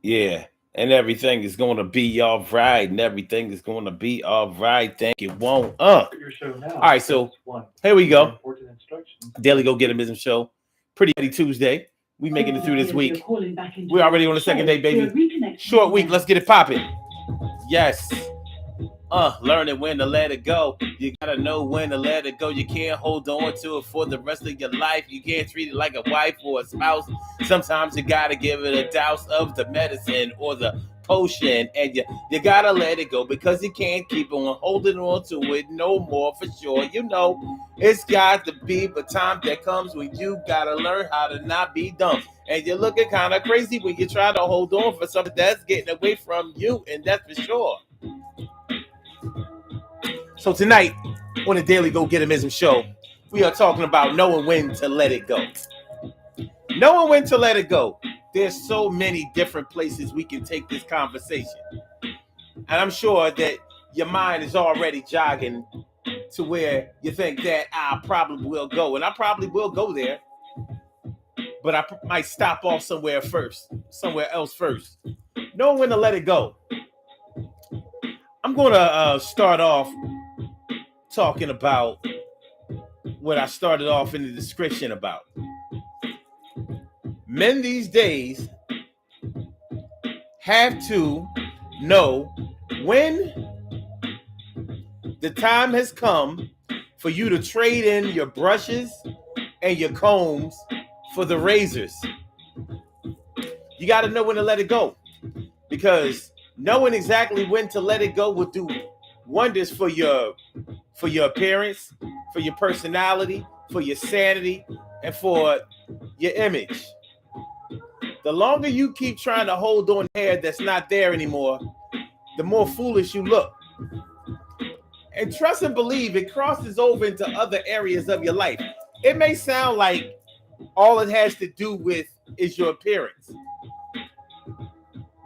Yeah. And everything is going to be all right. And everything is going to be all right. Thank you. Won't. All right. So here we go. Daily Go Get 'Emism show. Pretty Tuesday. We making it through this week. We're already on the second day, baby. Short week. Let's get it popping. Yes. Learning when to let it go. You gotta know when to let it go. You can't hold on to it for the rest of your life. You can't treat it like a wife or a spouse. Sometimes you gotta give it a douse of the medicine or the potion, and you gotta let it go because you can't keep on holding on to it no more for sure. You know, it's got to be the time that comes when you gotta learn how to not be dumb. And you're looking kind of crazy when you try to hold on for something that's getting away from you, and that's for sure. So tonight on the Daily Go Get 'Emism show, we are talking about knowing when to let it go. Knowing when to let it go. There's so many different places we can take this conversation. And I'm sure that your mind is already jogging to where you think that I probably will go. And I probably will go there. But I might stop off somewhere else first. Knowing when to let it go. I'm going to start off talking about what I started off in the description about. Men these days have to know when the time has come for you to trade in your brushes and your combs for the razors. You got to know when to let it go, because knowing exactly when to let it go will do wonders for your appearance, for your personality, for your sanity, and for your image. The longer you keep trying to hold on to hair that's not there anymore, the more foolish you look. And trust and believe, it crosses over into other areas of your life. It may sound like all it has to do with is your appearance,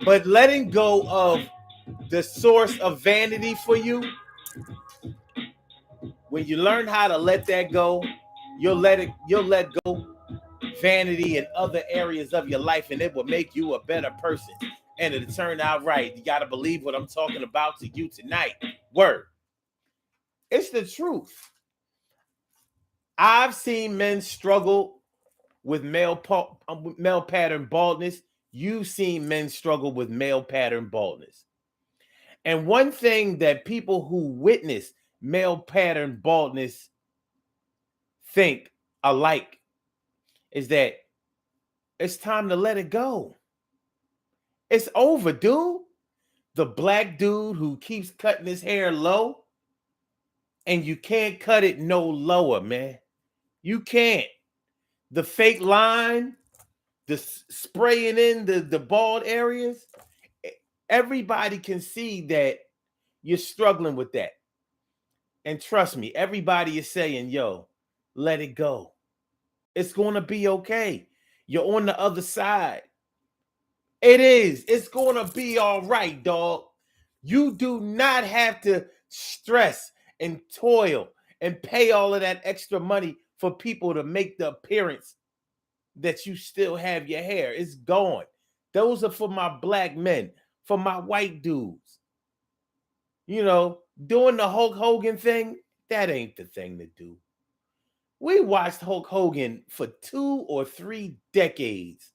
but letting go of the source of vanity for you, when you learn how to let that go, you'll let go vanity in other areas of your life, and it will make you a better person. And it'll turn out right. You got to believe what I'm talking about to you tonight. Word. It's the truth. I've seen men struggle with male pattern baldness. You've seen men struggle with male pattern baldness. And one thing that people who witness male pattern baldness think alike is that it's time to let it go. It's over, dude. The black dude who keeps cutting his hair low, and you can't cut it no lower, man. You can't. The fake line, the spraying in the bald areas, everybody can see that you're struggling with that. And trust me, everybody is saying, yo, let it go. It's going to be okay. You're on the other side. It is. It's going to be all right, dog. You do not have to stress and toil and pay all of that extra money for people to make the appearance that you still have your hair. It's gone. Those are for my black men, for my white dudes. You know, doing the Hulk Hogan thing, that ain't the thing to do. We watched Hulk Hogan for 2 or 3 decades.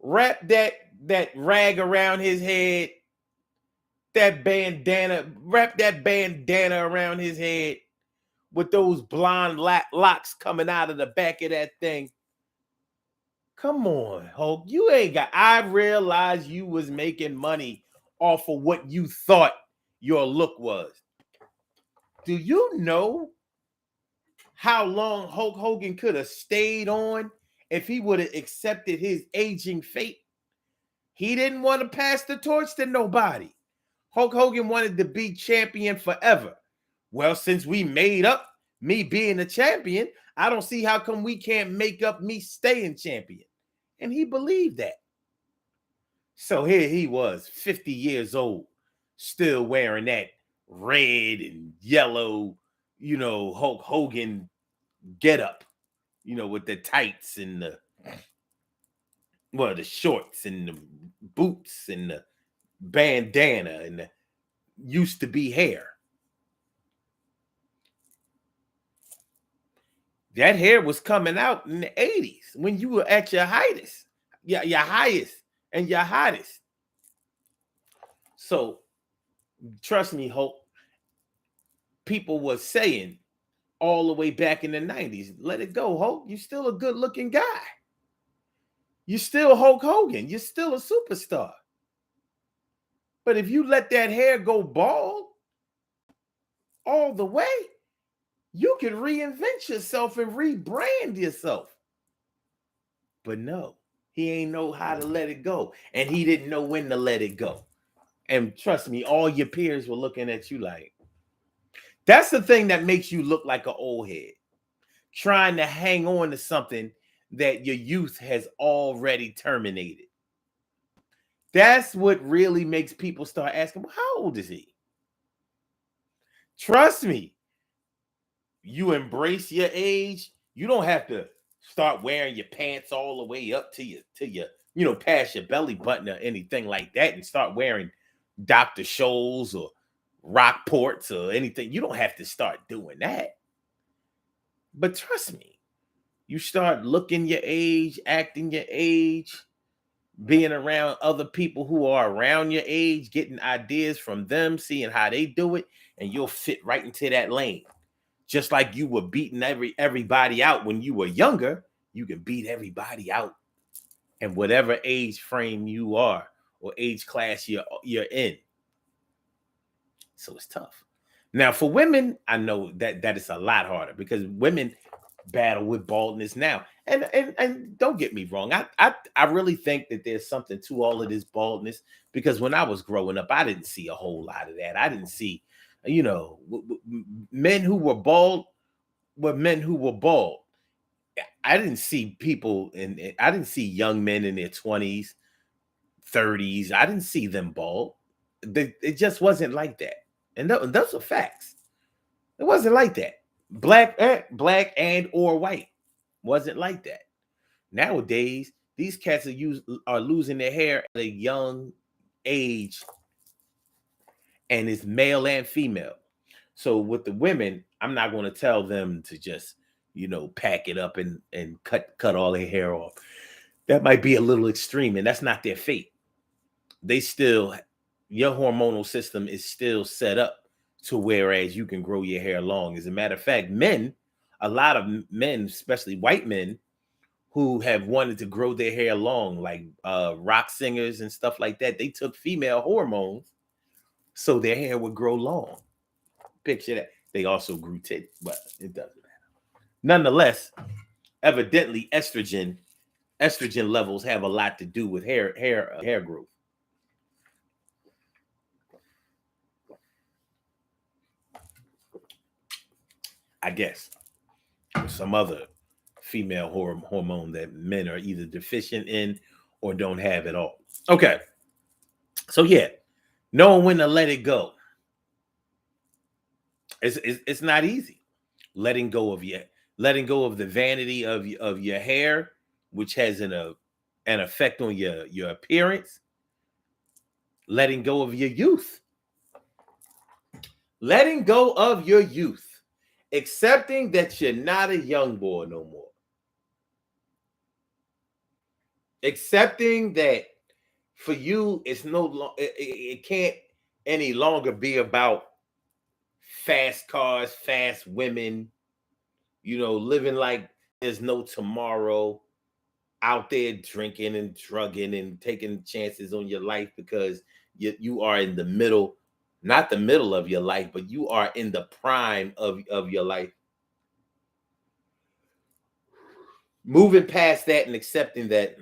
Wrap that rag around his head, wrap that bandana around his head with those blonde locks coming out of the back of that thing. Come on, Hulk. You ain't got. I realized you was making money off of what you thought your look was. Do you know how long Hulk Hogan could have stayed on if he would have accepted his aging fate? He didn't want to pass the torch to nobody. Hulk Hogan wanted to be champion forever. Well, since we made up me being a champion, I don't see how come we can't make up me staying champion. And he believed that. So here he was, 50 years old, still wearing that red and yellow, Hulk Hogan get up, with the tights and Well, the shorts and the boots and the bandana and the used to be hair. That hair was coming out in the 80s when you were at your highest, your highest and your hottest. So trust me, Hope, people were saying all the way back in the 90s, let it go, Hope. You're still a good looking guy. You're still Hulk Hogan. You're still a superstar. But if you let that hair go bald all the way, you can reinvent yourself and rebrand yourself. But no, he ain't know how to let it go. And he didn't know when to let it go. And trust me, all your peers were looking at you like, that's the thing that makes you look like an old head. Trying to hang on to something that your youth has already terminated. That's what really makes people start asking, well, how old is he? Trust me, you embrace your age, you don't have to start wearing your pants all the way up to your past your belly button or anything like that, and start wearing Dr. Scholl's or Rockports or anything. You don't have to start doing that. But trust me, you start looking your age, acting your age, being around other people who are around your age, getting ideas from them, seeing how they do it, and you'll fit right into that lane. Just like you were beating everybody out when you were younger, you can beat everybody out in whatever age frame you are or age class you're in. So it's tough. Now for women, I know that it's a lot harder because women battle with baldness now. And don't get me wrong, I really think that there's something to all of this baldness, because when I was growing up, I didn't see a whole lot of that. I didn't see, men who were bald were men who were bald. I didn't see people I didn't see young men in their 20s, 30s. I didn't see them bald. It just wasn't like that. And those are facts. It wasn't like that. Black and or white wasn't like that. Nowadays, these cats are losing their hair at a young age, and it's male and female. So with the women, I'm not going to tell them to just, pack it up and cut all their hair off. That might be a little extreme, and that's not their fate. They still, your hormonal system is still set up to whereas you can grow your hair long. As a matter of fact, a lot of men, especially white men, who have wanted to grow their hair long, like rock singers and stuff like that, they took female hormones so their hair would grow long. Picture that. They also grew tits, but it doesn't matter. Nonetheless, evidently estrogen levels have a lot to do with hair growth. I guess some other female hormone that men are either deficient in or don't have at all. Okay, so yeah, knowing when to let it go. It's not easy. Letting go of letting go of the vanity of your hair, which has an effect on your appearance. Letting go of your youth. Letting go of your youth. Accepting that you're not a young boy no more. Accepting that for you, it's no long. It can't any longer be about fast cars, fast women. Living like there's no tomorrow. Out there drinking and drugging and taking chances on your life because you are in the middle, not the middle of your life, but you are in the prime of your life. Moving past that and accepting that,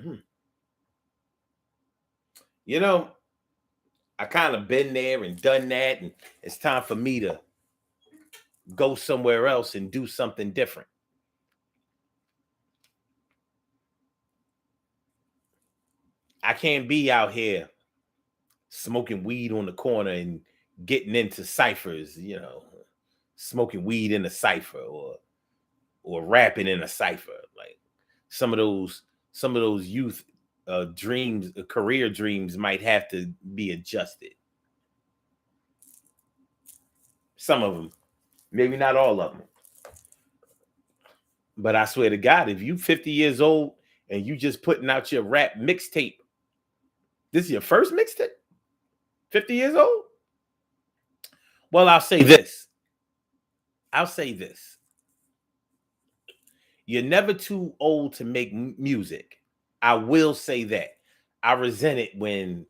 you know, I kind of been there and done that, and it's time for me to go somewhere else and do something different. I can't be out here smoking weed on the corner and getting into ciphers, smoking weed in a cipher or rapping in a cipher. Like some of those youth dreams, career dreams might have to be adjusted. Some of them, maybe not all of them. But I swear to God, if you 50 years old and you just putting out your rap mixtape, this is your first mixtape? 50 years old? Well, I'll say this. I'll say this. You're never too old to make music. I will say that. I resent it when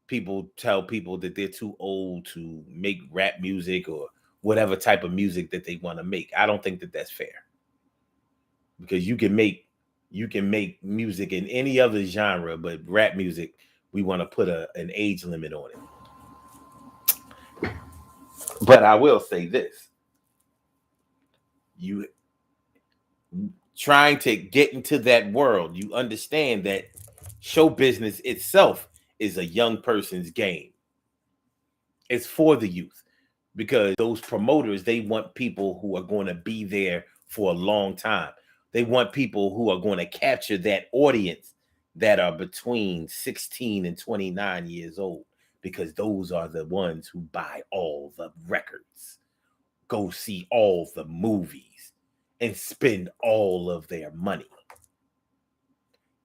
people tell people that they're too old to make rap music or whatever type of music that they want to make. I don't think that that's fair. Because you can make music in any other genre, but rap music, we want to put an age limit on it. But I will say this. You trying to get into that world, you understand that show business itself is a young person's game. It's for the youth because those promoters, they want people who are going to be there for a long time. They want people who are going to capture that audience that are between 16 and 29 years old because those are the ones who buy all the records, go see all the movies, and spend all of their money.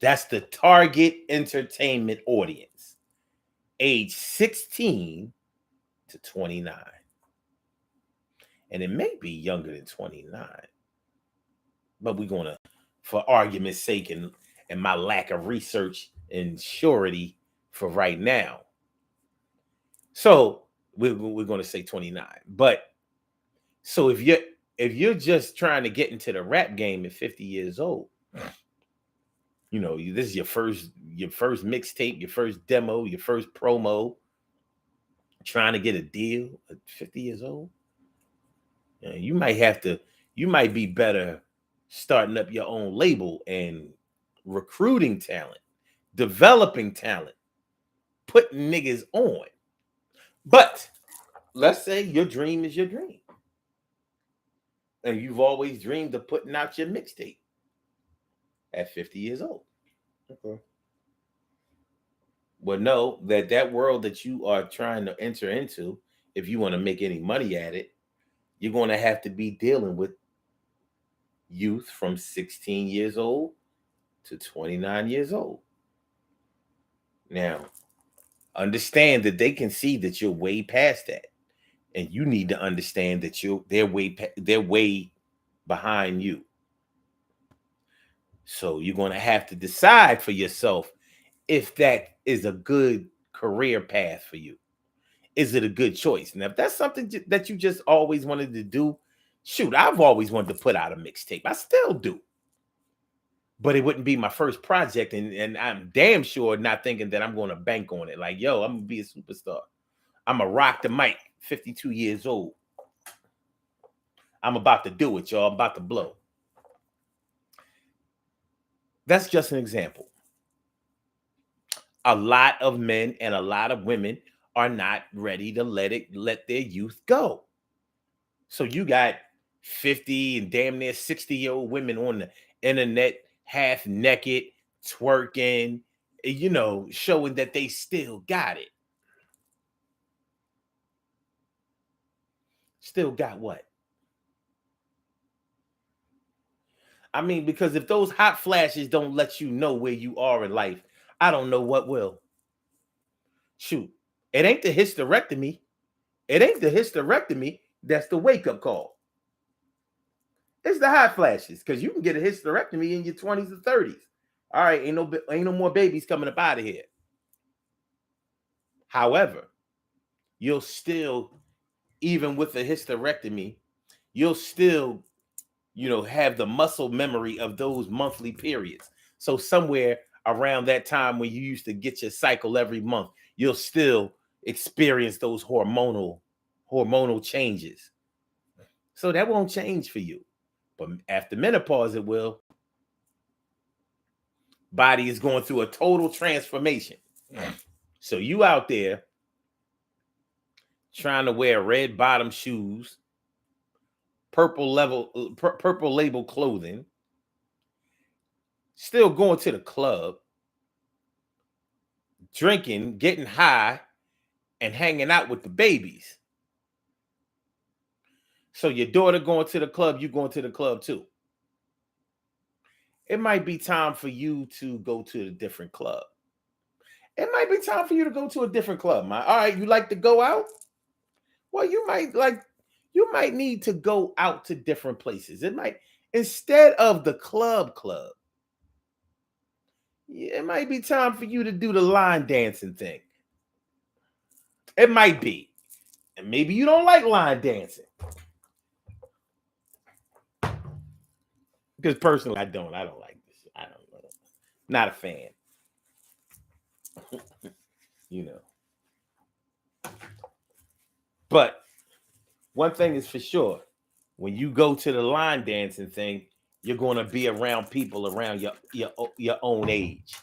That's the target entertainment audience, age 16 to 29. And it may be younger than 29, but we're going to, for argument's sake and my lack of research and surety for right now. So we're going to say 29. But so if you're just trying to get into the rap game at 50 years old, this is your first mixtape, your first demo, your first promo, trying to get a deal at 50 years old, you might be better starting up your own label and recruiting talent, developing talent, putting niggas on. But let's say your dream is your dream. And you've always dreamed of putting out your mixtape at 50 years old. Okay. Well, know that world that you are trying to enter into, if you want to make any money at it, you're going to have to be dealing with youth from 16 years old to 29 years old. Now, understand that they can see that you're way past that, and you need to understand that they're way behind you. So you're going to have to decide for yourself if that is a good career path for you. Is it a good choice? Now, if that's something that you just always wanted to do, shoot, I've always wanted to put out a mixtape. I still do. But it wouldn't be my first project, and I'm damn sure not thinking that I'm going to bank on it. Like, yo, I'm going to be a superstar. I'm going to rock the mic, 52 years old. I'm about to do it, y'all. I'm about to blow. That's just an example. A lot of men and a lot of women are not ready to let their youth go. So you got 50 and damn near 60-year-old women on the internet, half naked, twerking, showing that they still got it. Still got what? I mean, because if those hot flashes don't let you know where you are in life, I don't know what will. Shoot, it ain't the hysterectomy. It ain't the hysterectomy that's the wake-up call. It's the hot flashes, because you can get a hysterectomy in your 20s or 30s. All right, ain't no more babies coming up out of here. However, you'll still, even with a hysterectomy, you'll still, have the muscle memory of those monthly periods. So somewhere around that time when you used to get your cycle every month, you'll still experience those hormonal changes. So that won't change for you. But after menopause, it will. Body is going through a total transformation. So you out there trying to wear red bottom shoes, purple label clothing, still going to the club, drinking, getting high, and hanging out with the babies. So your daughter going to the club, you going to the club too. It might be time for you to go to a different club. It might be time for you to go to a different club. All right, you like to go out? Well, you might need to go out to different places. It might, instead of the club, it might be time for you to do the line dancing thing. It might be. And maybe you don't like line dancing. Because personally, I don't like this. I don't know. Not a fan. You know. But one thing is for sure. When you go to the line dancing thing, you're going to be around people around your own age.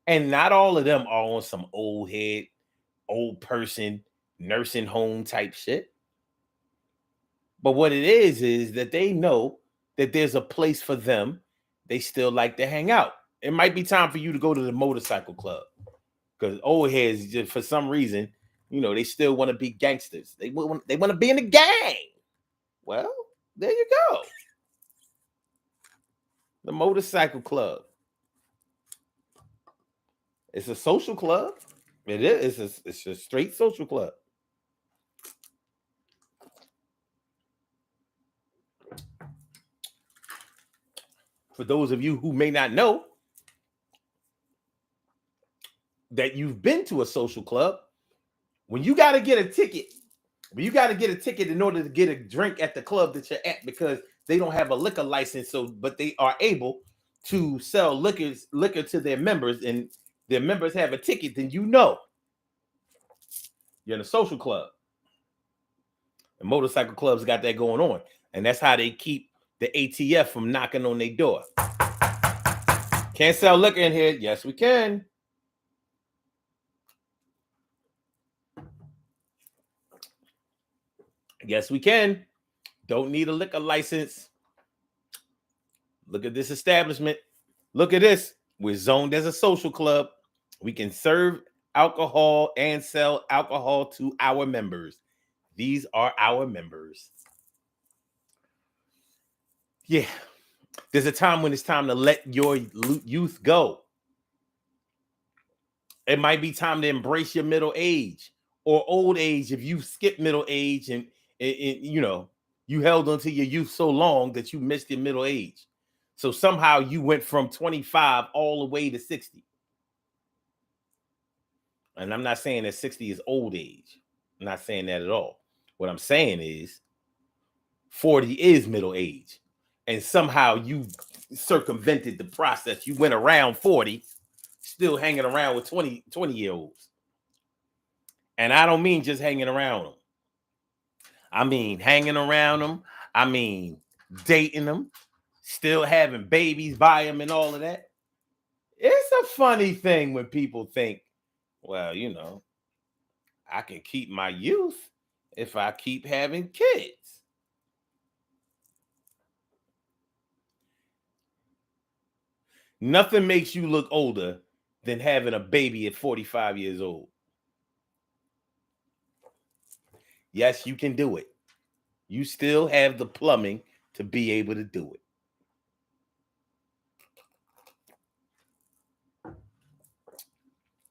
And not all of them are on some old head, old person, nursing home type shit. But what it is that they know that there's a place for them. They still like to hang out. It might be time for you to go to the motorcycle club. Because old heads, just for some reason, they still want to be gangsters. They want to be in the gang. Well, there you go. The motorcycle club. It's a social club. It is. It's a straight social club. For those of you who may not know that you've been to a social club, when you got to get a ticket, in order to get a drink at the club that you're at, because they don't have a liquor license, but they are able to sell liquor to their members, and their members have a ticket, then you're in a social club. The motorcycle clubs got that going on, and that's how they keep the ATF from knocking on their door. Can't sell liquor in here. Yes, we can. Yes, we can. Don't need a liquor license. Look at this establishment. Look at this. We're zoned as a social club. We can serve alcohol and sell alcohol to our members. These are our members. Yeah. There's a time when it's time to let your youth go. It might be time to embrace your middle age or old age if you skip middle age and you held onto your youth so long that you missed your middle age. So somehow you went from 25 all the way to 60. And I'm not saying that 60 is old age. I'm not saying that at all. What I'm saying is 40 is middle age. And somehow you circumvented the process. You went around 40, still hanging around with 20-year-olds. And I don't mean just hanging around them. I mean hanging around them. I mean dating them, still having babies by them and all of that. It's a funny thing when people think, well, I can keep my youth if I keep having kids. Nothing makes you look older than having a baby at 45 years old. Yes, you can do it. You still have the plumbing to be able to do it.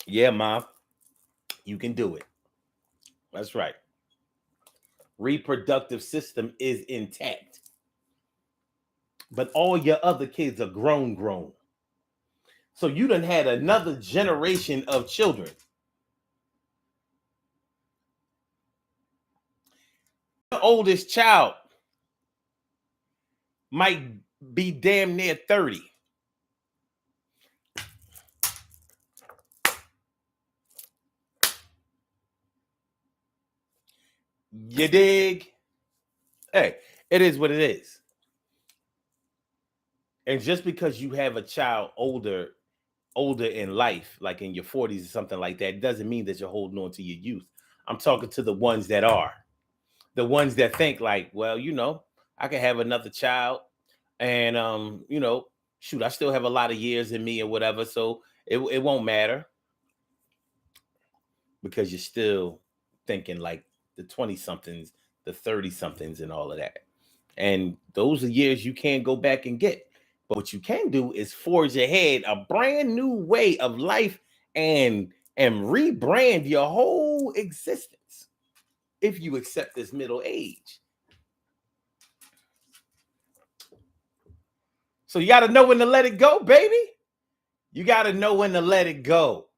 Yeah, Mom, you can do it. That's right. Reproductive system is intact. But all your other kids are grown. So you done had another generation of children. The oldest child might be damn near 30. You dig? Hey, it is what it is. And just because you have a child older in life, like in your 40s or something like that, doesn't mean that you're holding on to your youth. I'm talking to the ones that are. The ones that think like, well, I can have another child and shoot, I still have a lot of years in me or whatever, so it won't matter. because you're still thinking like the 20 somethings, the 30 somethings, and all of that. And those are years you can't go back and get. But what you can do is forge ahead a brand new way of life and rebrand your whole existence if you accept this middle age. So you got to know when to let it go, baby. You got to know when to let it go.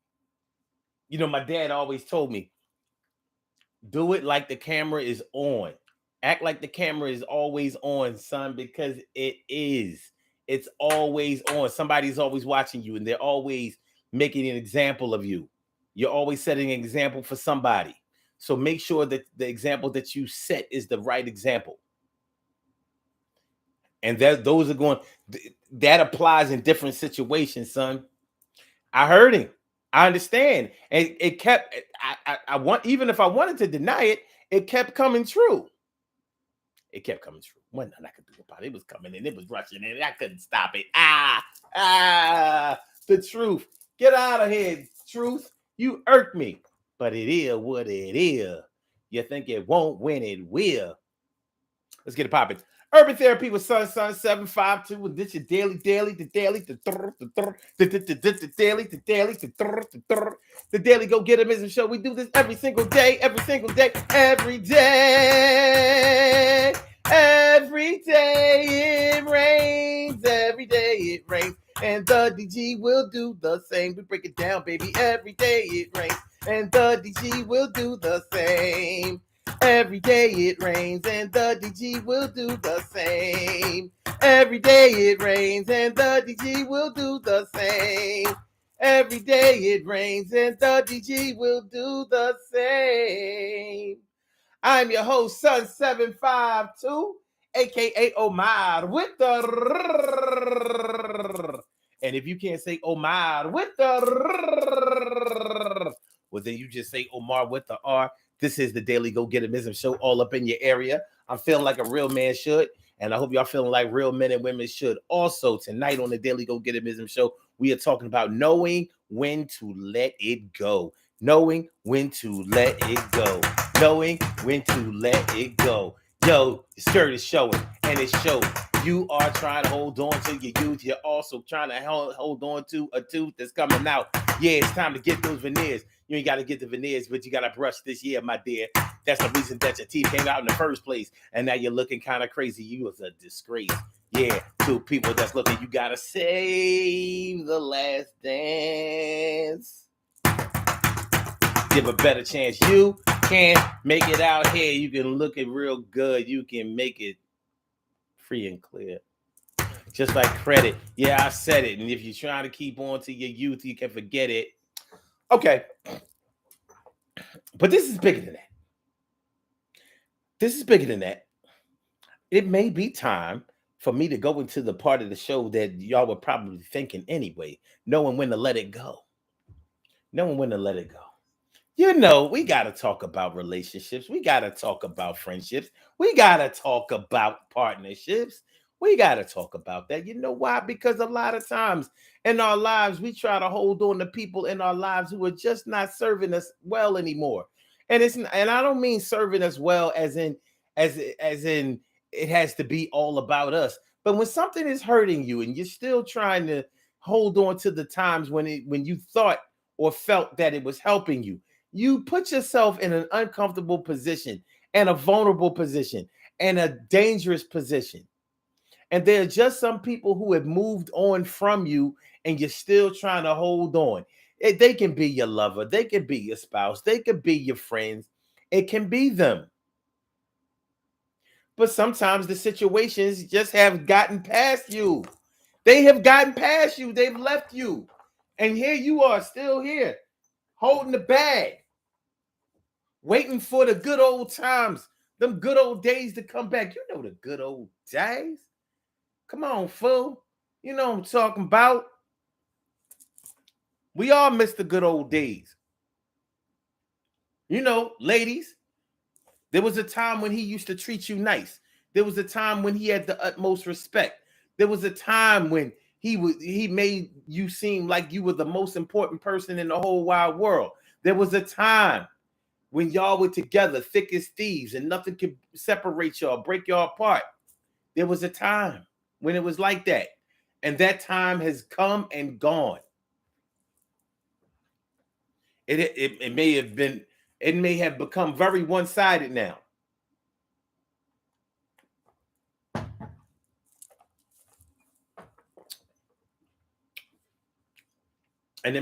You know, my dad always told me, do it like the camera is on. Act like the camera is always on, son, because it is. It's always on. Somebody's always watching you, and they're always making an example of you. You're always setting an example for somebody. So make sure that the example that you set is the right example. And those are going, that applies in different situations, son. I heard him. I understand. And it kept, I want, even if I wanted to deny it, it kept coming true. It kept coming true. Wasn't nothing I could do about it. It was coming in. It was rushing in. I couldn't stop it. The truth. Get out of here, truth. You irk me. But it is what it is. You think it won't when it will. Let's get it popping. Urban Therapy with Sun 752. And this is the daily go getimism show. We do this every single day. Every day it rains. Every day it rains. And the DG will do the same. We break it down, baby. Every day it rains. And the DG will do the same. Every day it rains and the DG will do the same. Every day it rains and the DG will do the same. Every day it rains and the DG will do the same. I'm your host, Sun 752, aka Omar with the. And if you can't say Omar with the, well, then you just say Omar with the R. This is the Daily Go Getimism show, all up in your area. I'm feeling like a real man should, and I hope y'all feeling like real men and women should. Also, tonight on the Daily Go Getimism show, we are talking about knowing when to let it go. Knowing when to let it go. Knowing when to let it go. Yo, your skirt is showing, and it shows. You are trying to hold on to your youth. You're also trying to hold on to a tooth that's coming out. Yeah, it's time to get those veneers. You ain't got to get the veneers, but you got to brush this year, my dear. That's the reason that your teeth came out in the first place. And now you're looking kind of crazy. You was a disgrace. Yeah, to people that's looking, you got to save the last dance. Give a better chance. You can make it out here. You can look it real good. You can make it free and clear. Just like credit. Yeah, I said it. And if you're trying to keep on to your youth, you can forget it. Okay. But this is bigger than that. This is bigger than that. It may be time for me to go into the part of the show that y'all were probably thinking anyway, knowing when to let it go. Knowing when to let it go. You know, we got to talk about relationships. We got to talk about friendships. We got to talk about partnerships. We got to talk about that. You know why? Because a lot of times in our lives, we try to hold on to people in our lives who are just not serving us well anymore. And I don't mean serving us well as in it has to be all about us. But when something is hurting you and you're still trying to hold on to the times when you thought or felt that it was helping you, you put yourself in an uncomfortable position and a vulnerable position and a dangerous position. And there are just some people who have moved on from you and you're still trying to hold on. They can be your lover. They can be your spouse. They could be your friends. It can be them. But sometimes the situations just have gotten past you. They have gotten past you. They've left you. And here you are still here, holding the bag, waiting for the good old times, them good old days to come back. You know the good old days. Come on, fool. You know what I'm talking about. We all miss the good old days. You know, ladies, there was a time when he used to treat you nice. There was a time when he had the utmost respect. There was a time when he made you seem like you were the most important person in the whole wide world. There was a time when y'all were together, thick as thieves, and nothing could separate y'all, break y'all apart. There was a time when it was like that. And that time has come and gone. It may have become very one-sided now. And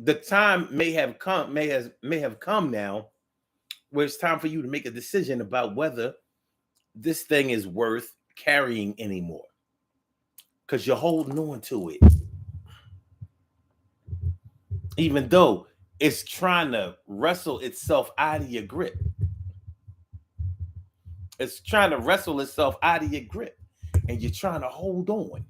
the time may have come now where it's time for you to make a decision about whether this thing is worth carrying anymore. Because you're holding on to it. Even though it's trying to wrestle itself out of your grip. It's trying to wrestle itself out of your grip. And you're trying to hold on.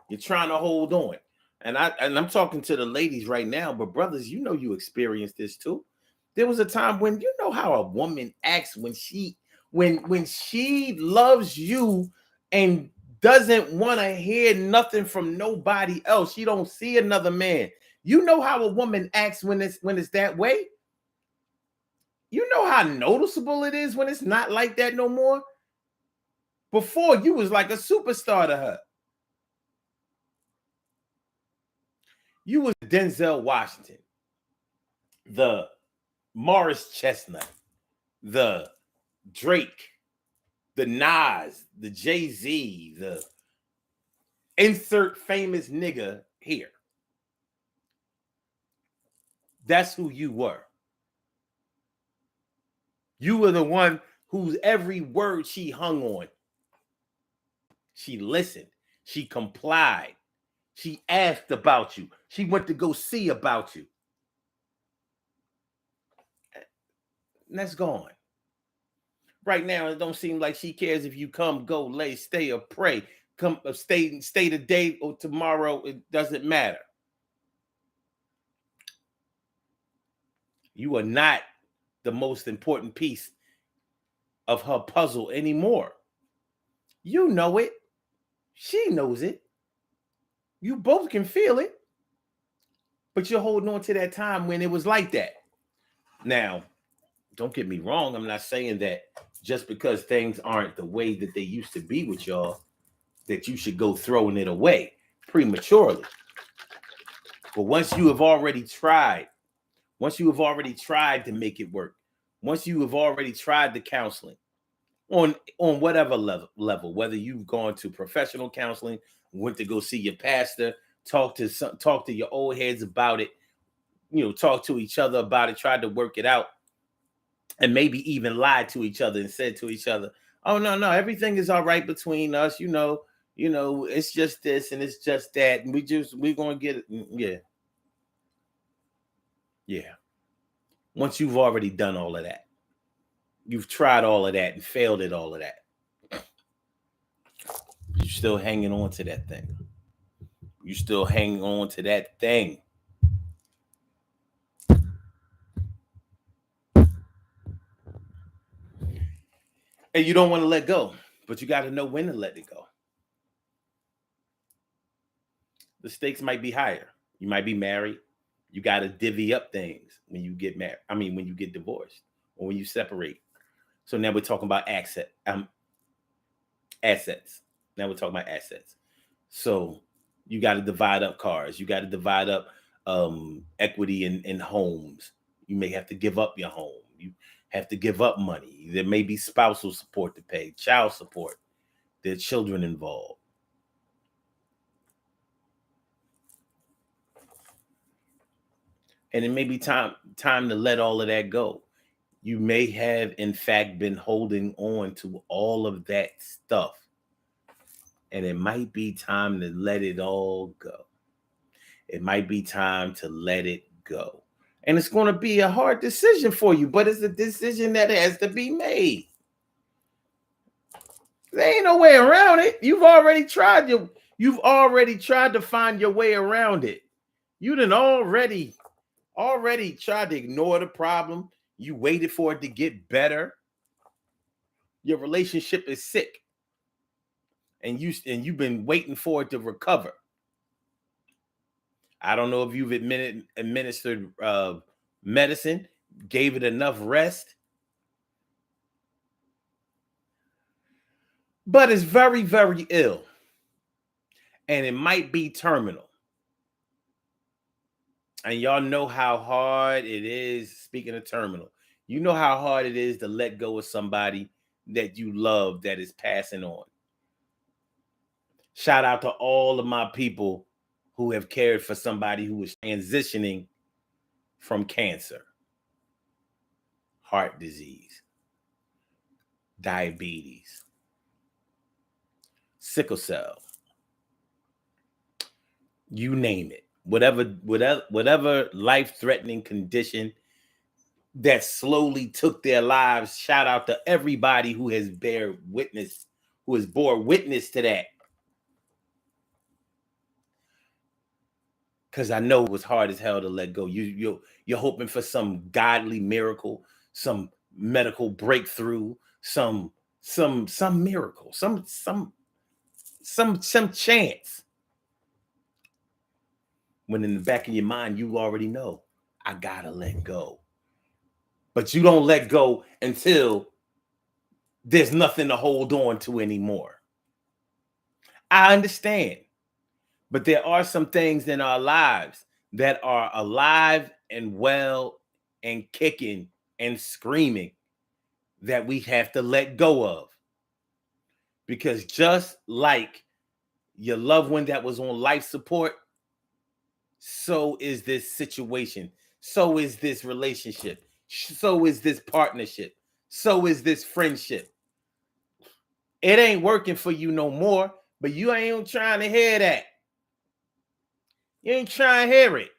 You're trying to hold on. And I'm talking to the ladies right now, but brothers, you know you experienced this too. There was a time when you know how a woman acts when she loves you and doesn't want to hear nothing from nobody else. She don't see another man. You know how a woman acts when it's that way? You know how noticeable it is when it's not like that no more? Before, you was like a superstar to her. You was Denzel Washington, the Morris Chestnut, the Drake, the Nas, the Jay-Z, the insert famous nigga here. That's who you were. You were the one whose every word she hung on. She listened. She complied. She asked about you. She went to go see about you. And that's gone. Right now, it don't seem like she cares if you come, go, lay, stay, or pray. Come, stay today or tomorrow. It doesn't matter. You are not the most important piece of her puzzle anymore. You know it. She knows it. You both can feel it. But you're holding on to that time when it was like that. Now, don't get me wrong. I'm not saying that just because things aren't the way that they used to be with y'all, that you should go throwing it away prematurely. But once you have already tried to make it work, once you have already tried the counseling on whatever level, whether you've gone to professional counseling, went to go see your pastor, talk to your old heads about it, talk to each other about it, tried to work it out, and maybe even lied to each other and said to each other, "Oh no, everything is all right between us. It's just this and it's just that, and we're gonna get it." Yeah. Once you've already done all of that, you've tried all of that and failed at all of that, you're still hanging on to that thing. You're still hanging on to that thing. And you don't want to let go, but you got to know when to let it go. The stakes might be higher. You might be married. You got to divvy up things when you get married. I mean, when you get divorced or when you separate. So now we're talking about assets. Now we're talking about assets. So you got to divide up cars. You got to divide up equity in homes. You may have to give up your home. You have to give up money. There may be spousal support to pay, child support. There are children involved. And it may be time to let all of that go. You may have, in fact, been holding on to all of that stuff. And it might be time to let it all go. It might be time to let it go. And it's going to be a hard decision for you, but it's a decision that has to be made. There ain't no way around it. You've already tried to find your way around it. You done already tried to ignore the problem. You waited for it to get better. Your relationship is sick. And you've been waiting for it to recover. I don't know if you've administered medicine, gave it enough rest, but it's very, very ill, and it might be terminal. And y'all know how hard it is. Speaking of terminal, you know how hard it is to let go of somebody that you love that is passing on. Shout out to all of my people who have cared for somebody who is transitioning from cancer, heart disease, diabetes, sickle cell, you name it. Whatever life-threatening condition that slowly took their lives. Shout out to everybody who has bore witness to that. Because I know it was hard as hell to let go. You're hoping for some godly miracle, some medical breakthrough, some miracle, some chance. When in the back of your mind, you already know, I gotta let go. But you don't let go until there's nothing to hold on to anymore. I understand. But there are some things in our lives that are alive and well and kicking and screaming that we have to let go of. Because just like your loved one that was on life support, so is this situation. So is this relationship. So is this partnership. So is this friendship. It ain't working for you no more, but you ain't trying to hear that. You ain't trying to hear it.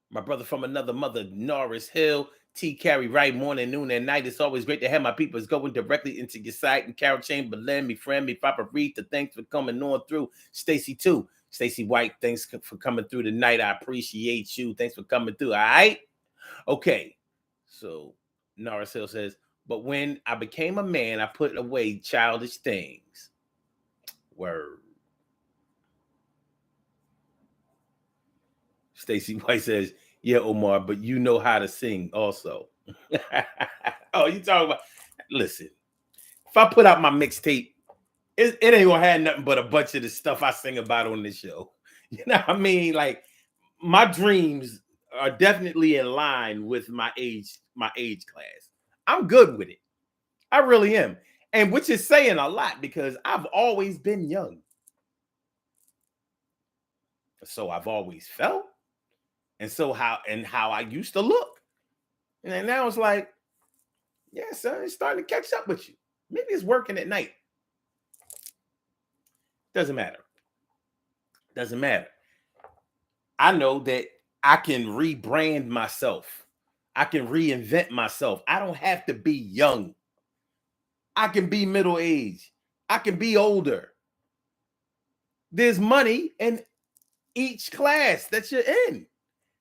My brother from another mother, Norris Hill, T. Carey, right, morning, noon, and night. It's always great to have my peoples going directly into your site. And Carol Chamberlain, me friend, me Papa Rita, thanks for coming on through. Stacy, too. Stacy White, thanks for coming through tonight. I appreciate you. Thanks for coming through. All right? Okay. So Norris Hill says, but when I became a man, I put away childish things. Word. Stacy White says, yeah, Omar, but you know how to sing also. Oh, you talking about, listen, if I put out my mixtape, it ain't gonna have nothing but a bunch of the stuff I sing about on this show. You know what I mean? Like, my dreams are definitely in line with my age class. I'm good with it. I really am. And which is saying a lot because I've always been young. So I've always felt. And so how I used to look. And now it's like, yeah, son, it's starting to catch up with you. Maybe it's working at night. Doesn't matter. Doesn't matter. I know that I can rebrand myself. I can reinvent myself. I don't have to be young. I can be middle aged. I can be older. There's money in each class that you're in.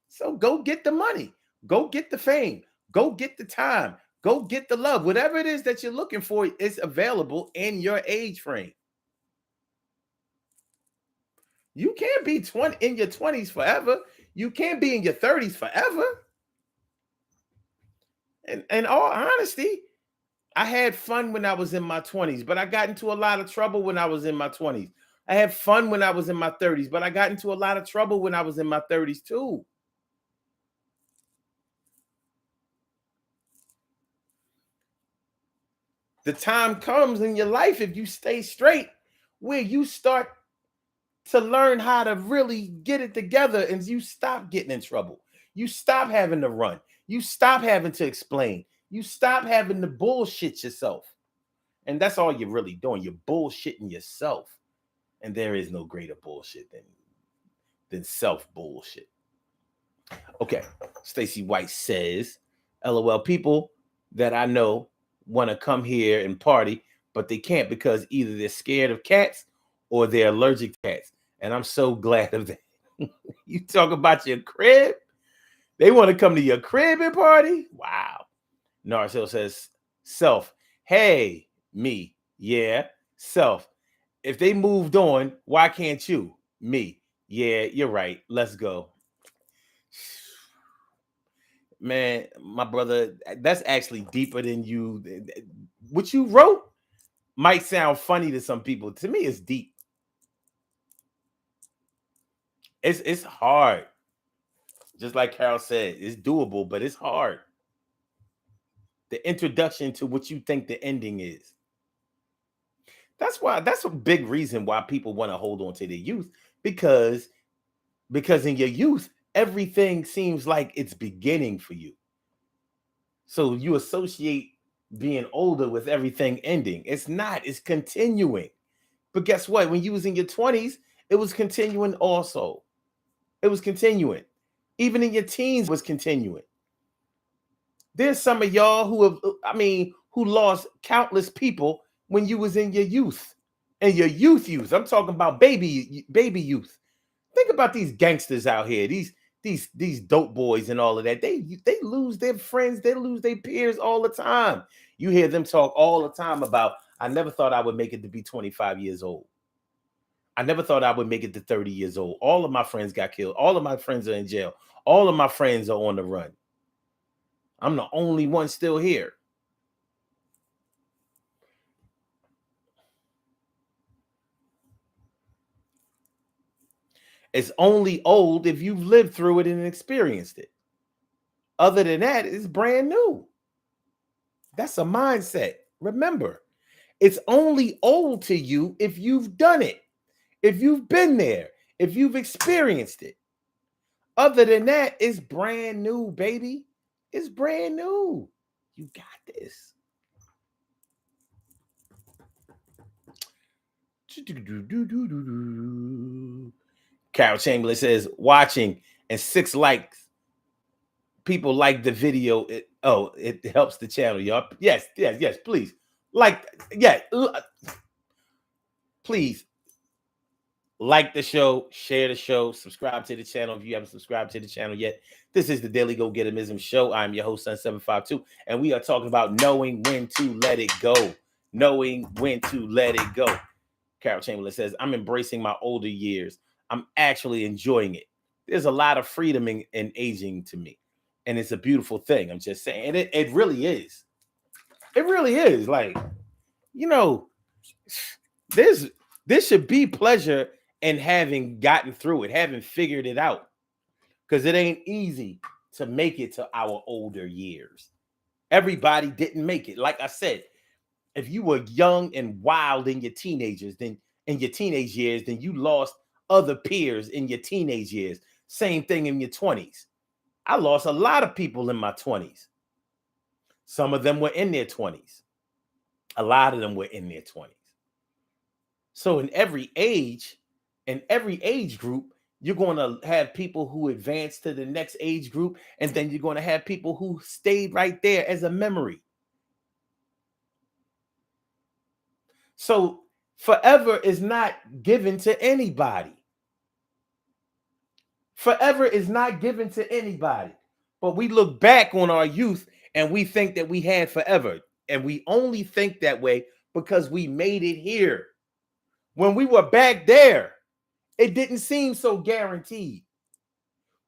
So go get the money. Go get the fame. Go get the time. Go get the love. Whatever it is that you're looking for is available in your age frame. You can't be in your 20s forever. You can't be in your 30s forever. And in all honesty, I had fun when I was in my 20s, but I got into a lot of trouble when I was in my 20s. I had fun when I was in my 30s, but I got into a lot of trouble when I was in my 30s too. The time comes in your life, if you stay straight, where you start to learn how to really get it together and you stop getting in trouble. You stop having to run. You stop having to explain. You stop having to bullshit yourself. And that's all you're really doing. You're bullshitting yourself. And there is no greater bullshit than self bullshit. Okay. Stacy White says, LOL, people that I know want to come here and party, but they can't because either they're scared of cats or they're allergic to cats. And I'm so glad of that. You talk about your crib? They want to come to your crib and party? Wow. Narcel says, self. Hey, me. Yeah, self. If they moved on, why can't you? Me. Yeah, you're right. Let's go. Man, my brother, that's actually deeper than you. What you wrote might sound funny to some people. To me, it's deep. It's hard. Just like Carol said, it's doable, but it's hard. The introduction to what you think the ending is. That's a big reason why people want to hold on to their youth because in your youth everything seems like it's beginning for you. So you associate being older with everything ending. It's not, it's continuing. But guess what? When you was in your 20s, it was continuing also. It was continuing. Even in your teens was continuing. There's some of y'all who have, who lost countless people when you was in your youth. And your youth. I'm talking about baby youth. Think about these gangsters out here, these dope boys and all of that. They lose their friends, they lose their peers all the time. You hear them talk all the time about, I never thought I would make it to be 25 years old. I never thought I would make it to 30 years old. All of my friends got killed. All of my friends are in jail. All of my friends are on the run. I'm the only one still here. It's only old if you've lived through it and experienced it. Other than that, it's brand new. That's a mindset. Remember, it's only old to you if you've done it, if you've been there, if you've experienced it. Other than that, it's brand new, baby. It's brand new. You got this. Carol Chamberlain says, watching and 6 likes. People like the video. It helps the channel, y'all. Yes, please. Please like the show, share the show, subscribe to the channel if you haven't subscribed to the channel yet. This is the Daily Go Getimism Show. I'm your host, Sun752, and we are talking about knowing when to let it go. Knowing when to let it go. Carol Chamberlain says, I'm embracing my older years. I'm actually enjoying it. There's a lot of freedom in aging to me, and it's a beautiful thing. I'm just saying, and it really is. It really is. Like, there should be pleasure in having gotten through it, having figured it out, because it ain't easy to make it to our older years. Everybody didn't make it. Like I said, if you were young and wild in your teenage years, then you lost other peers in your teenage years. Same thing in your 20s. I lost a lot of people in my 20s. Some of them were in their 20s. A lot of them were in their 20s. So in every age group, you're going to have people who advance to the next age group, and then you're going to have people who stayed right there as a memory. So forever is not given to anybody. Forever is not given to anybody. But we look back on our youth and we think that we had forever. And we only think that way because we made it here. When we were back there, it didn't seem so guaranteed.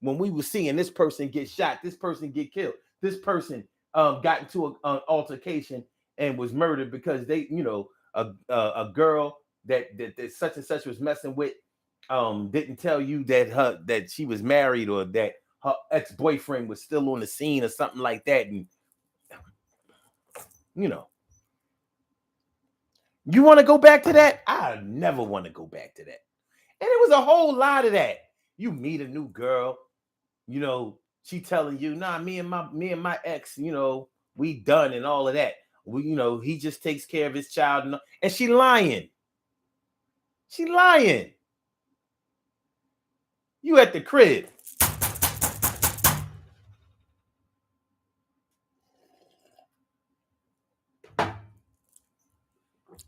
When we were seeing this person get shot, this person get killed, this person got into an altercation and was murdered because they, a girl that such and such was messing with didn't tell you that she was married, or that her ex-boyfriend was still on the scene or something like that. And you want to go back to that? I never want to go back to that. And it was a whole lot of that. You meet a new girl, she telling you, nah, me and my ex, we done and all of that. He just takes care of his child, and she lying. She lying. You at the crib.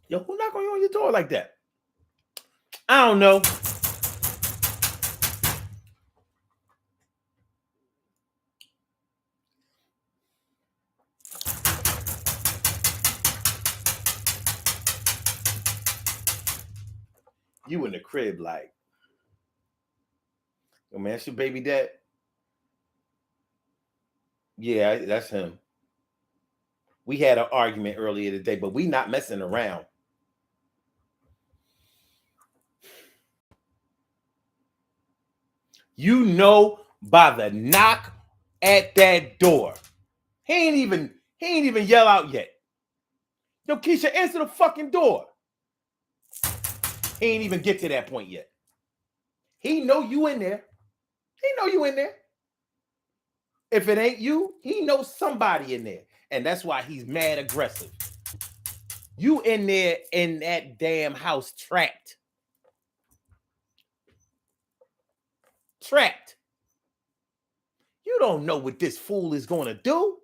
Yo, who knock on your door like that? I don't know. crib like, yo, man, that's your baby dad? Yeah, that's him. We had an argument earlier today, but we not messing around. You know by the knock at that door. He ain't even yell out yet. Yo, Keisha, answer the fucking door. He ain't even get to that point yet. He know you in there. He know you in there. If it ain't you, he knows somebody in there. And that's why he's mad aggressive. You in there in that damn house trapped. Trapped. You don't know what this fool is going to do.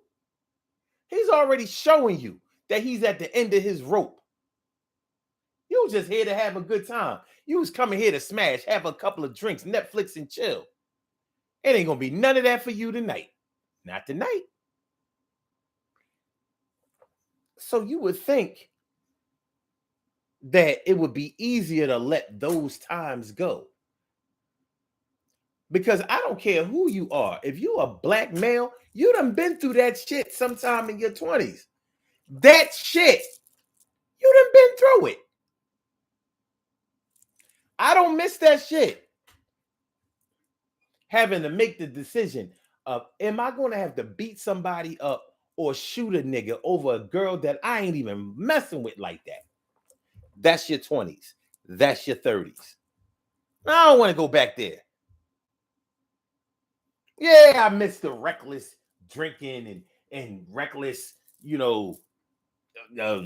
He's already showing you that he's at the end of his rope. You was just here to have a good time. You was coming here to smash, have a couple of drinks, Netflix, and chill. It ain't going to be none of that for you tonight. Not tonight. So you would think that it would be easier to let those times go. Because I don't care who you are. If you a black male, you done been through that shit sometime in your 20s. That shit, you done been through it. I don't miss that shit. Having to make the decision of, am I going to have to beat somebody up or shoot a nigga over a girl that I ain't even messing with like that? That's your 20s. That's your 30s. I don't want to go back there. Yeah, I miss the reckless drinking and reckless,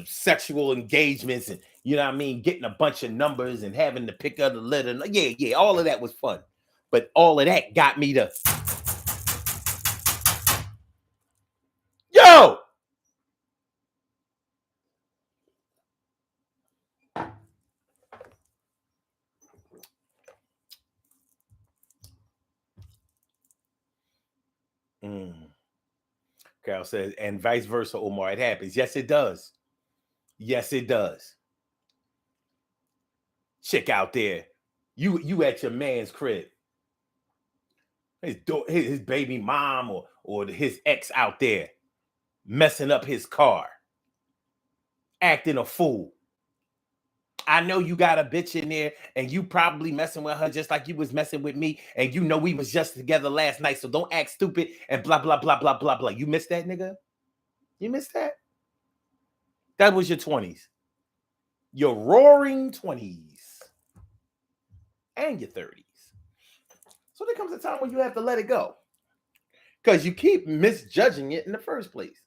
sexual engagements and, you know what I mean, getting a bunch of numbers and having to pick up the litter. Yeah, all of that was fun. But all of that got me to, yo! Carol says, and vice versa, Omar. It happens. Yes, it does. Yes, it does. Chick out there. You at your man's crib. His baby mom or his ex out there messing up his car. Acting a fool. I know you got a bitch in there and you probably messing with her just like you was messing with me. And you know we was just together last night. So don't act stupid and blah, blah, blah, blah, blah, blah. You missed that, nigga? You missed that? That was your 20s. Your roaring 20s. And your 30s. So there comes a time when you have to let it go. Because you keep misjudging it in the first place.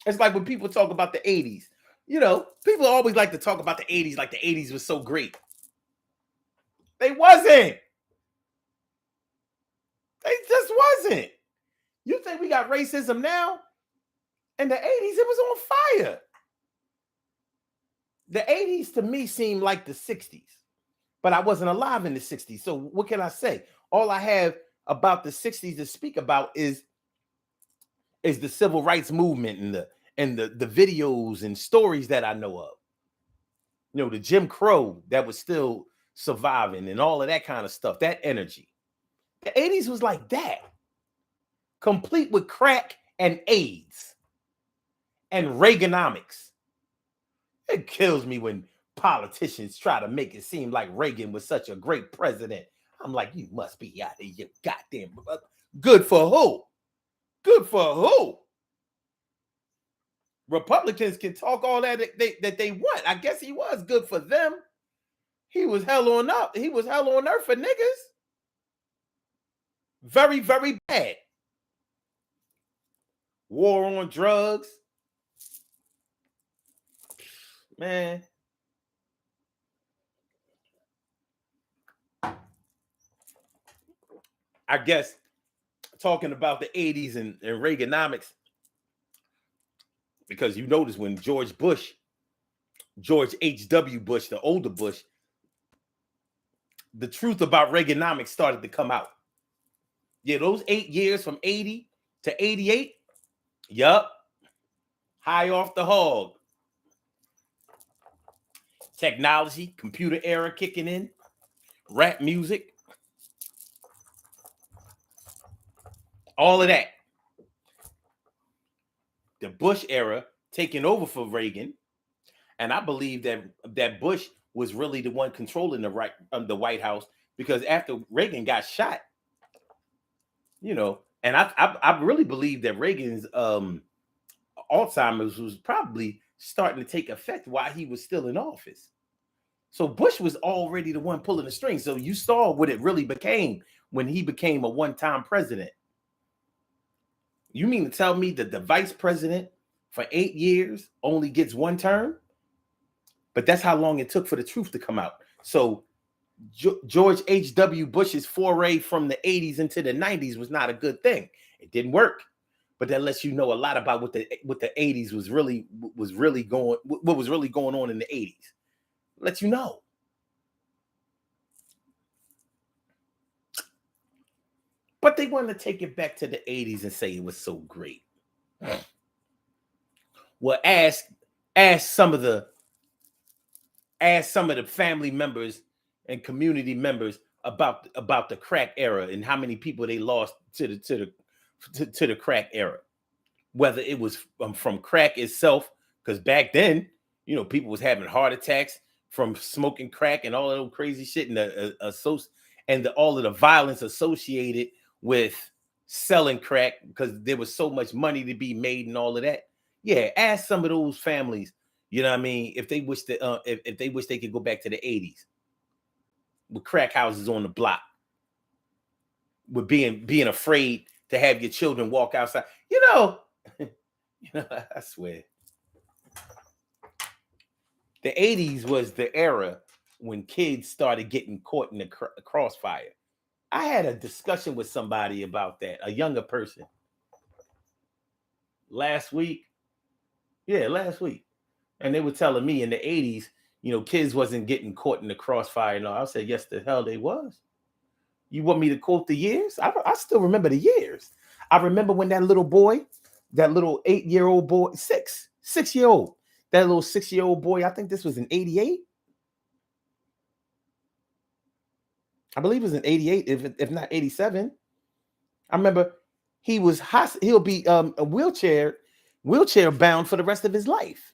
It's like when people talk about the 80s. You know, people always like to talk about the 80s like the 80s was so great. They wasn't. They just wasn't. You think we got racism now? In the 80s, it was on fire. The 80s to me seemed like the 60s. But I wasn't alive in the 60s. So what can I say? All I have about the 60s to speak about is the civil rights movement and the videos and stories that I know of. You know, the Jim Crow that was still surviving and all of that kind of stuff, that energy. The 80s was like that. Complete with crack and AIDS and Reaganomics. It kills me when politicians try to make it seem like Reagan was such a great president. I'm like, you must be out of your goddamn. Good for who? Good for who? Republicans can talk all that they want. I guess he was good for them. He was hell on up. He was hell on earth for niggas. Very, very bad. War on drugs. Man. I guess talking about the 80s and Reaganomics, because you notice when George H.W. Bush, the older Bush, the truth about Reaganomics started to come out. Yeah, those 8 years from 80 to 88, yup, high off the hog. technology, computer era kicking in, rap music, all of that. The Bush era taking over for Reagan, and I believe that Bush was really the one controlling the White House, because after Reagan got shot, and I really believe that Reagan's Alzheimer's was probably starting to take effect while he was still in office. So Bush was already the one pulling the strings. So you saw what it really became when he became a one-time president. You mean to tell me that the vice president for 8 years only gets one term? But that's how long it took for the truth to come out. So George H.W. Bush's foray from the 80s into the 90s was not a good thing. It didn't work. But that lets you know a lot about what the 80s was really going on in the 80s. Let you know. But they want to take it back to the 80s and say it was so great. Well, ask some of the family members and community members about the crack era and how many people they lost to the crack era. Whether it was from crack itself, because back then, people was having heart attacks from smoking crack and all that crazy shit, and all of the violence associated with selling crack, because there was so much money to be made and all of that. Yeah, ask some of those families, you know what I mean, if they wish that if they wish they could go back to the 80s with crack houses on the block, with being afraid to have your children walk outside. I swear. The 80s was the era when kids started getting caught in the crossfire. I had a discussion with somebody about that, a younger person, last week. Yeah, last week. And they were telling me in the 80s, kids wasn't getting caught in the crossfire. And I said, yes, the hell they was. You want me to quote the years? I still remember the years. I remember when that little boy, that little 8-year-old boy, 6-year-old, that little 6-year-old boy, I think this was in 88. I believe it was in 88, if not 87. I remember he'll be a wheelchair bound for the rest of his life.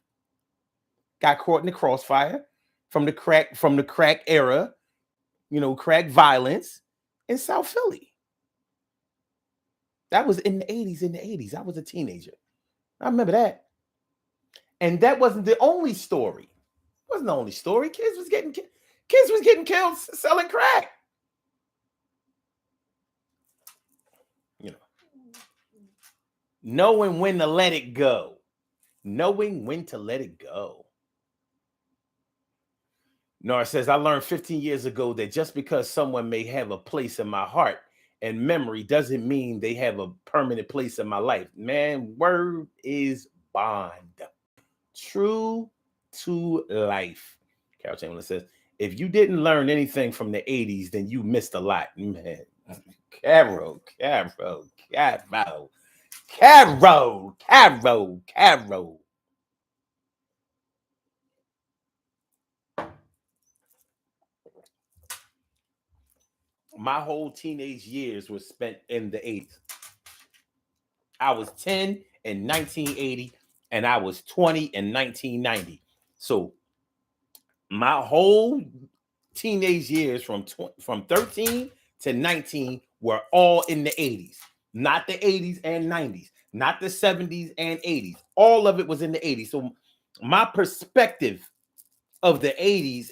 Got caught in the crossfire from the crack era, crack violence in South Philly. That was in the 80s. I was a teenager. I remember that. And that wasn't the only story. It wasn't the only story. Kids was getting killed selling crack. Knowing when to let it go. Knowing when to let it go. Nora says, I learned 15 years ago that just because someone may have a place in my heart and memory doesn't mean they have a permanent place in my life. Man, word is bond. True to life. Carol Chamberlain says, if you didn't learn anything from the 80s, then you missed a lot. Man, Carol. My whole teenage years were spent in the 80s. I was 10 in 1980 and I was 20 in 1990. So my whole teenage years from 13 to 19 were all in the 80s. Not the 80s and 90s, not the 70s and 80s. All of it was in the 80s. So my perspective of the 80s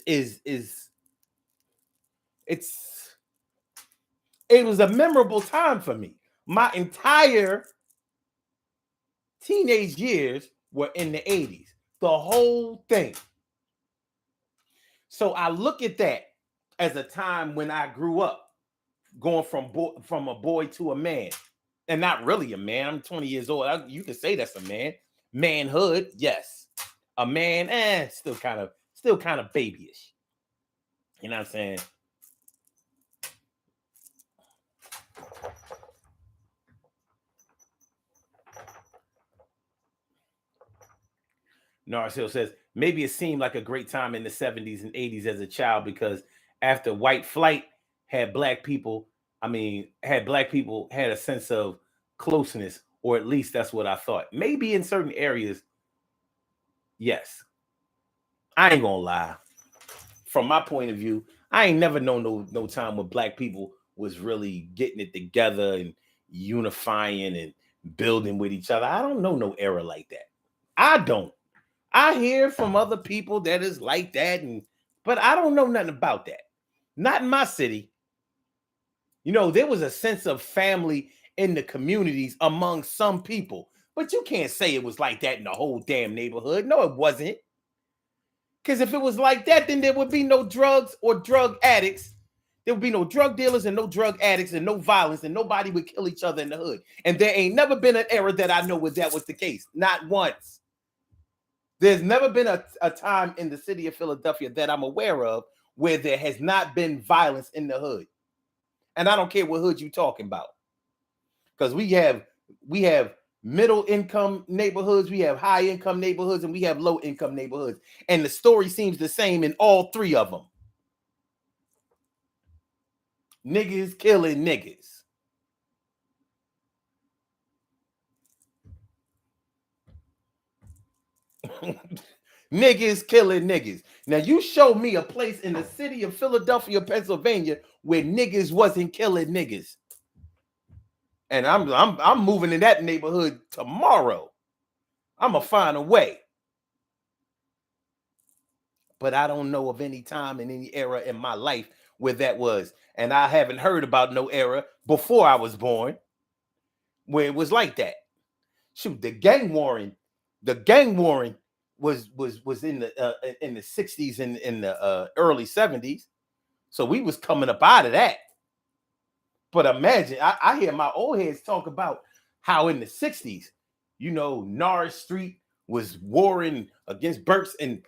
it was a memorable time for me. My entire teenage years were in the 80s. The whole thing. So I look at that as a time when I grew up, going from a boy to a man. And not really a man. I'm 20 years old. You could say that's a man. Manhood, yes. A man, still kind of babyish. You know what I'm saying? Narsil says, Maybe it seemed like a great time in the 70s and 80s as a child because after white flight had black people, had black people had a sense of closeness, or at least that's what I thought. Maybe in certain areas, yes. I ain't gonna lie. From my point of view, I ain't never known no time when black people was really getting it together and unifying and building with each other. I don't know no era like that. I don't. I hear from other people that is like that, but I don't know nothing about that. Not in my city. There was a sense of family in the communities among some people, but you can't say it was like that in the whole damn neighborhood. No, it wasn't. Because if it was like that, then there would be no drugs or drug addicts. There would be no drug dealers and no drug addicts and no violence, and nobody would kill each other in the hood. And there ain't never been an era that I know where that was the case. Not once. There's never been a time in the city of Philadelphia that I'm aware of where there has not been violence in the hood. And I don't care what hood you're talking about. Because we have middle income neighborhoods, we have high income neighborhoods, and we have low income neighborhoods. And the story seems the same in all three of them. Niggas killing niggas. Niggas killing niggas. Now you show me a place in the city of Philadelphia, Pennsylvania, where niggas wasn't killing niggas. And I'm moving in that neighborhood tomorrow. I'm gonna find a way. But I don't know of any time in any era in my life where that was. And I haven't heard about no era before I was born where it was like that. Shoot, the gang warring was in the 60s and in the early 70s. So we was coming up out of that. But imagine, I hear my old heads talk about how in the 60s, Norris Street was warring against Burks, and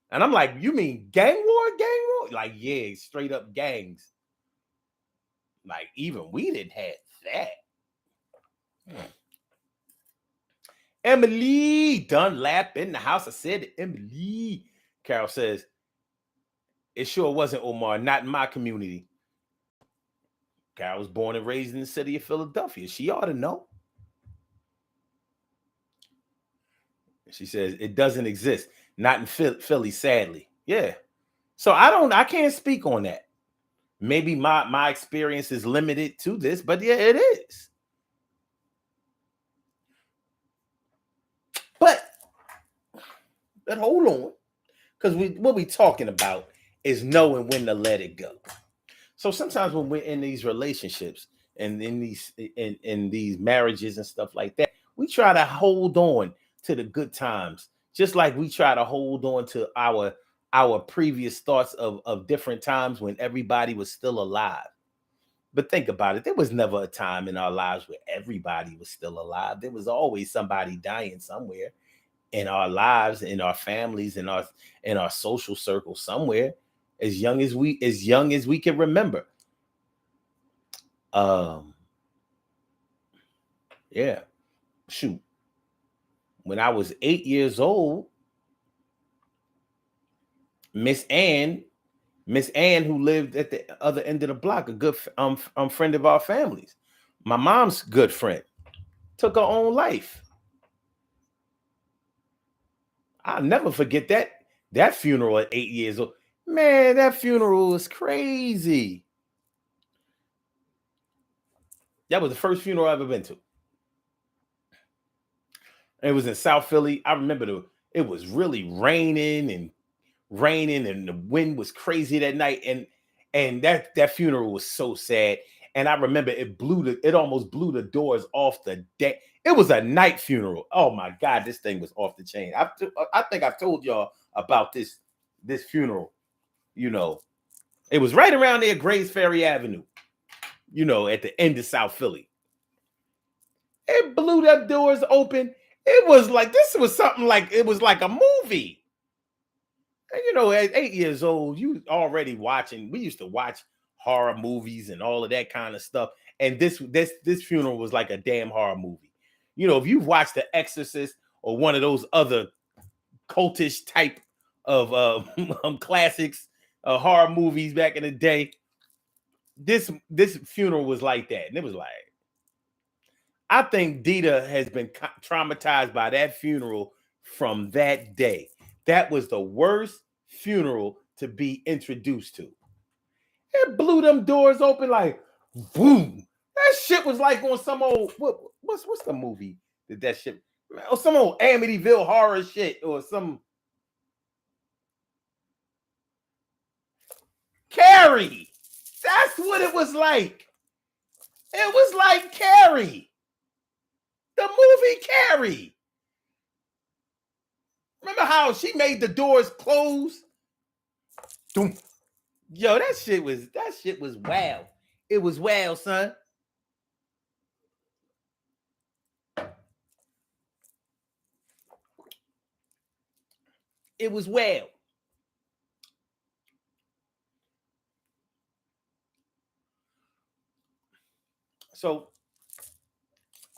and I'm like, you mean gang war? Like, yeah, straight up gangs. Like, even we didn't have that. Emily Dunlap in the house. I said Emily. Carol says, it sure wasn't, Omar, not in my community. Carol was born and raised in the city of Philadelphia. She ought to know. She says, it doesn't exist. Not in Philly, sadly. Yeah. So I can't speak on that. Maybe my experience is limited to this, but yeah, it is. But hold on. Because what we talking about is knowing when to let it go. So sometimes when we're in these relationships and in these marriages and stuff like that, we try to hold on to the good times, just like we try to hold on to our previous thoughts of different times when everybody was still alive. But think about it. There was never a time in our lives where everybody was still alive. There was always somebody dying somewhere in our lives, in our families, in our social circle somewhere, as young as we can remember. Yeah. Shoot. When I was 8 years old, Miss Ann, who lived at the other end of the block, a good friend of our families, my mom's good friend, took her own life. I'll never forget that funeral at 8 years old. Man, that funeral was crazy. That was the first funeral I've ever been to. It was in South Philly. I remember it was really raining and the wind was crazy that night, and that funeral was so sad. And I remember it almost blew the doors off the deck. It was a night funeral. Oh my God, this thing was off the chain. I think I've told y'all about this funeral. It was right around there, Grays Ferry Avenue. At the end of South Philly. It blew the doors open. It was like it was like a movie. And at 8 years old, you already watching. We used to watch horror movies and all of that kind of stuff. And this funeral was like a damn horror movie. You know, if you've watched The Exorcist or one of those other cultish type of classics, horror movies back in the day, this funeral was like that. And it was like, I think Dita has been traumatized by that funeral from that day. That was the worst funeral to be introduced to. It blew them doors open like boom. That shit was like on some old what's the movie that shit, or some old Amityville horror shit, or some Carrie. That's what it was like. It was like Carrie. The movie Carrie. Remember how she made the doors close? Doom. Yo, that shit was wild. It was wild, son. It was wild. So,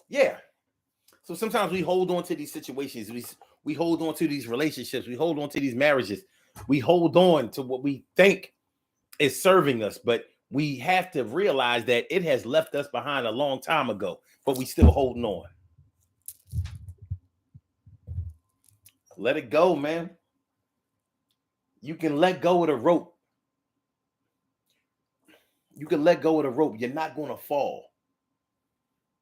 yeah. So sometimes we hold on to these situations. We hold on to these relationships. We hold on to these marriages. We hold on to what we think is serving us, but we have to realize that it has left us behind a long time ago, but we still holding on. Let it go, man. You can let go of the rope. You can let go of the rope. You're not going to fall.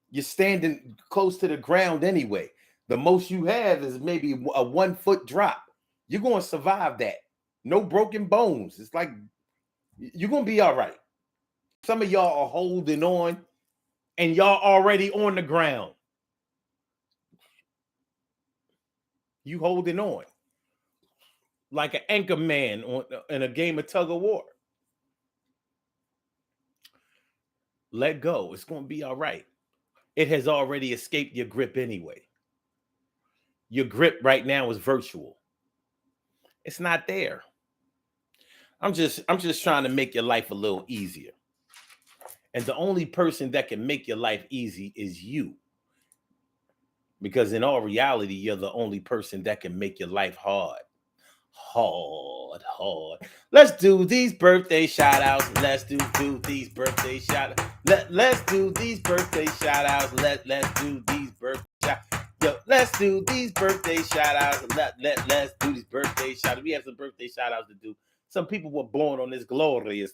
You're standing close to the ground anyway. The most you have is maybe a 1 foot drop. You're going to survive that. No broken bones. It's like you're going to be all right. Some of y'all are holding on and y'all already on the ground. You holding on like an anchor man in a game of tug of war. Let go. It's going to be all right. It has already escaped your grip anyway. Your grip right now is virtual. It's not there. I'm just trying to make your life a little easier. And the only person that can make your life easy is you. Because in all reality, you're the only person that can make your life hard. Hard. Let's do these birthday shout outs. Let's do these birthday shout outs. Let's do these birthday shout outs. Let's do these birthday shout outs. Yo, let's do these birthday shout outs. Let's do these birthday shout outs. We have some birthday shout outs to do. Some people were born on this glorious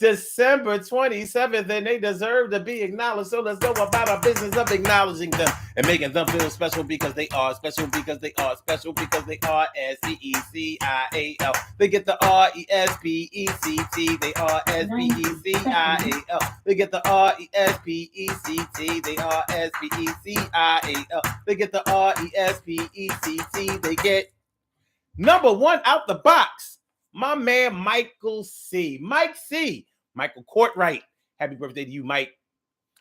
December 27th, and they deserve to be acknowledged. So let's go about our business of acknowledging them and making them feel special because they are special because they are special because they are SPECIAL. They get the RESPECT. They are SPECIAL. They get the RESPECT. They are SPECIAL. They get the RESPECT. They get number one out the box. My man, Michael C. Mike C. Michael Courtwright. Happy birthday to you, Mike.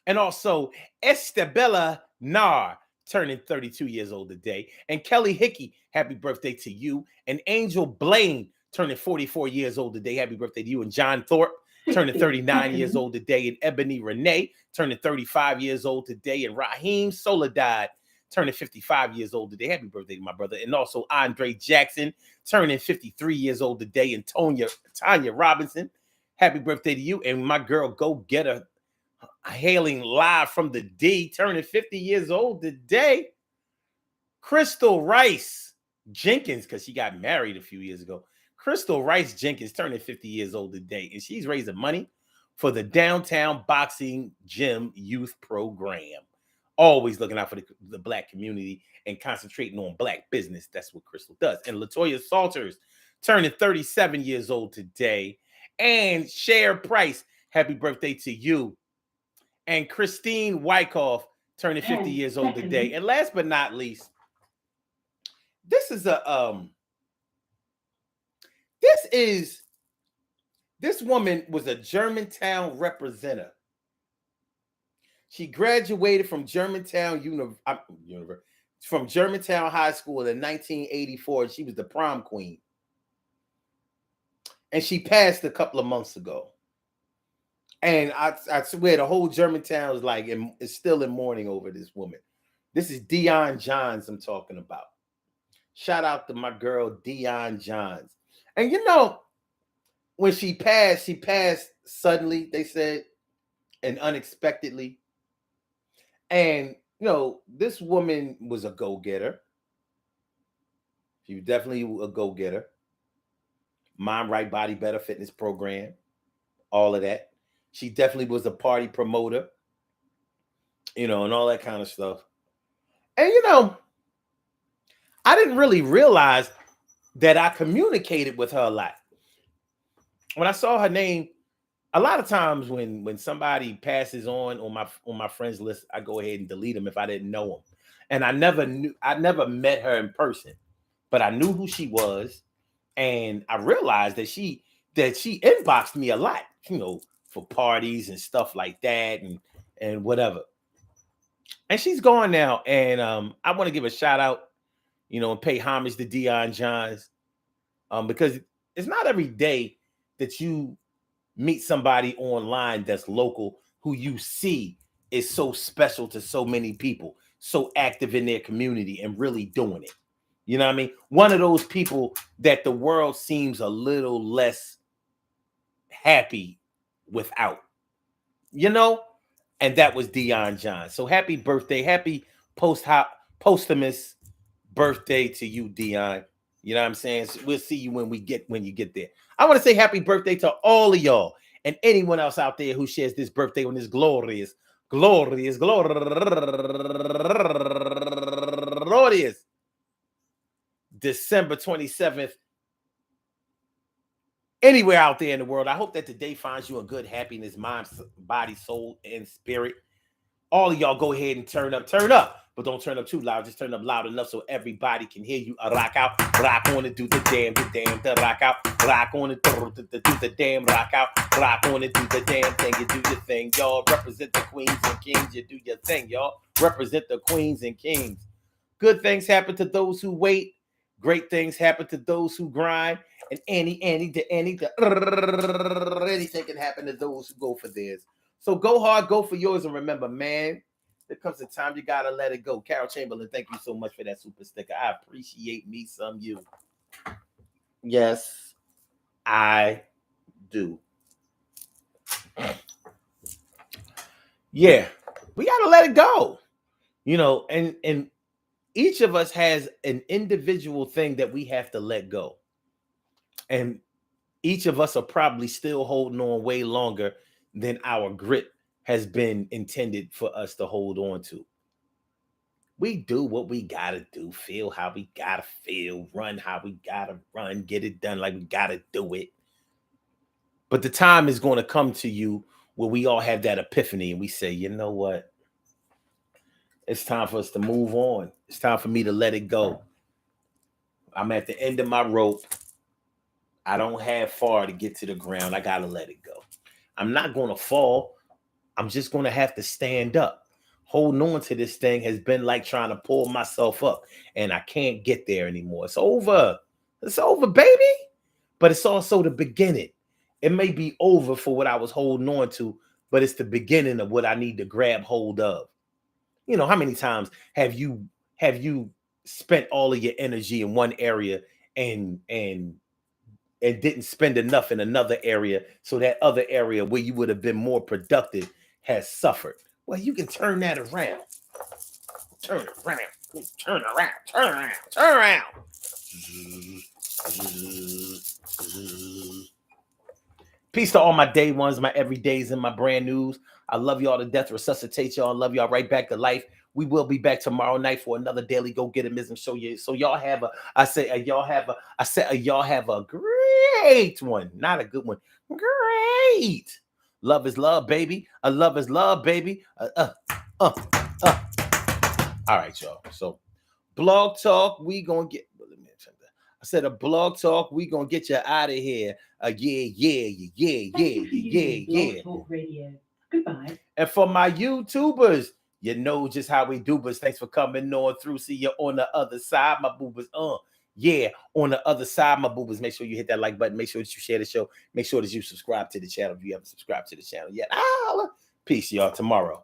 And also, Estabella Nar, turning 32 years old today. And Kelly Hickey, happy birthday to you. And Angel Blaine, turning 44 years old today. Happy birthday to you. And John Thorpe, turning 39 years old today. And Ebony Renee, turning 35 years old today. And Raheem Soledad, turning 55 years old today. Happy birthday to my brother. And also Andre Jackson, turning 53 years old today. And Tanya Robinson, happy birthday to you. And my girl, Go Getter, hailing live from the D, turning 50 years old today. Crystal Rice Jenkins, because she got married a few years ago. Crystal Rice Jenkins, turning 50 years old today. And she's raising money for the Downtown Boxing Gym Youth Program. Always looking out for the Black community and concentrating on Black business. That's what Crystal does. And Latoya Salters, turning 37 years old today. And Cher Price, happy birthday to you. And Christine Wyckoff, turning 50 years old today. And last but not least, this woman was a Germantown representative. She graduated from Germantown from Germantown High School in 1984. She was the prom queen. And she passed a couple of months ago. And I swear the whole Germantown is like is still in mourning over this woman. This is Dion Johns I'm talking about. Shout out to my girl Dion Johns. And when she passed suddenly, they said, and unexpectedly. And this woman was a go-getter. She was definitely a go-getter. Mind Right Body Better fitness program, all of that. She definitely was a party promoter, and all that kind of stuff. And I didn't really realize that I communicated with her a lot. When I saw her name, a lot of times when somebody passes on my friends list, I go ahead and delete them if I didn't know them. And I never met her in person, but I knew who she was, and I realized that she inboxed me a lot, for parties and stuff like that, and whatever. And she's gone now, and I want to give a shout out, and pay homage to Dion Johns, because it's not every day that you meet somebody online that's local who you see is so special to so many people, so active in their community and really doing it. You know what I mean? One of those people that the world seems a little less happy without, you know? And that was Dion John. So happy birthday, happy posthumous birthday to you, Dion. You know what I'm saying? So we'll see you when you get there. I want to say happy birthday to all of y'all and anyone else out there who shares this birthday on this glorious December 27th. Anywhere out there in the world, I hope that today finds you a good happiness, mind, body, soul, and spirit. All of y'all go ahead and turn up, but don't turn up too loud. Just turn up loud enough so everybody can hear you. Rock out, rock on it, do the damn, the rock out, rock on it, do the damn, rock out, rock on it, do the damn thing. You do your thing, y'all. Represent the queens and kings. You do your thing, y'all. Represent the queens and kings. Good things happen to those who wait. Great things happen to those who grind. And anything can happen to those who go for theirs. So go hard, go for yours, and remember, man, there comes a time you gotta let it go. Carol Chamberlain, thank you so much for that super sticker. I appreciate me some you. Yes, I do. Yeah, we gotta let it go. And each of us has an individual thing that we have to let go. And each of us are probably still holding on way longer than our grit has been intended for us to hold on to. We do what we gotta do, feel how we gotta feel, run how we gotta run, get it done like we gotta do it. But the time is going to come to you where we all have that epiphany and we say, you know what? It's time for us to move on. It's time for me to let it go. I'm at the end of my rope. I don't have far to get to the ground. I gotta let it go. I'm not gonna fall. I'm just gonna have to stand up. Holding on to this thing has been like trying to pull myself up, and I can't get there anymore. It's over. It's over, baby. But it's also the beginning. It may be over for what I was holding on to, but it's the beginning of what I need to grab hold of. How many times have you spent all of your energy in one area and didn't spend enough in another area, so that other area where you would have been more productive has suffered? Well, you can turn that around. Turn it around. Turn around. Turn around. Turn around. Peace to all my day ones, my everydays, and my brand news. I love y'all to death. Resuscitate y'all. Love y'all right back to life. We will be back tomorrow night for another daily go get getism show. So y'all have y'all have a great one, not a good one. Great. Love is love, baby. Love is love, baby. All right, y'all. So blog talk, we gonna get. Let me check that. I said a blog talk, we gonna get you out of here. Yeah. Blog Talk Radio. Goodbye. And for my YouTubers, you know just how we do, but thanks for coming on through. See you on the other side, my boobers. Yeah, on the other side, my boobers, make sure you hit that like button. Make sure that you share the show. Make sure that you subscribe to the channel if you haven't subscribed to the channel yet. Peace, y'all. Tomorrow.